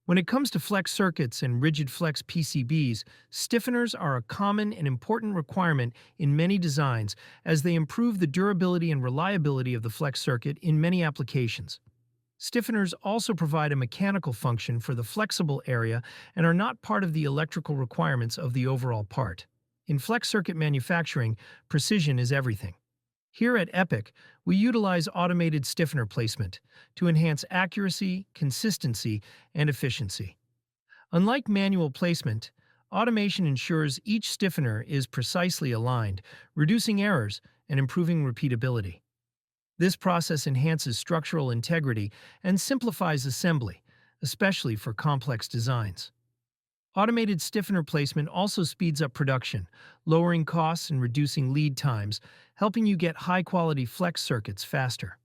When it comes to flex circuits and rigid flex PCBs, stiffeners are a common and important requirement in many designs as they improve the durability and reliability of the flex circuit in many applications. Stiffeners also provide a mechanical function for the flexible area and are not part of the electrical requirements of the overall part. In flex circuit manufacturing, precision is everything. Here at Epec, we utilize automated stiffener placement to enhance accuracy, consistency, and efficiency. Unlike manual placement, automation ensures each stiffener is precisely aligned, reducing errors and improving repeatability. This process enhances structural integrity and simplifies assembly, especially for complex designs. Automated stiffener placement also speeds up production, lowering costs and reducing lead times, helping you get high-quality flex circuits faster.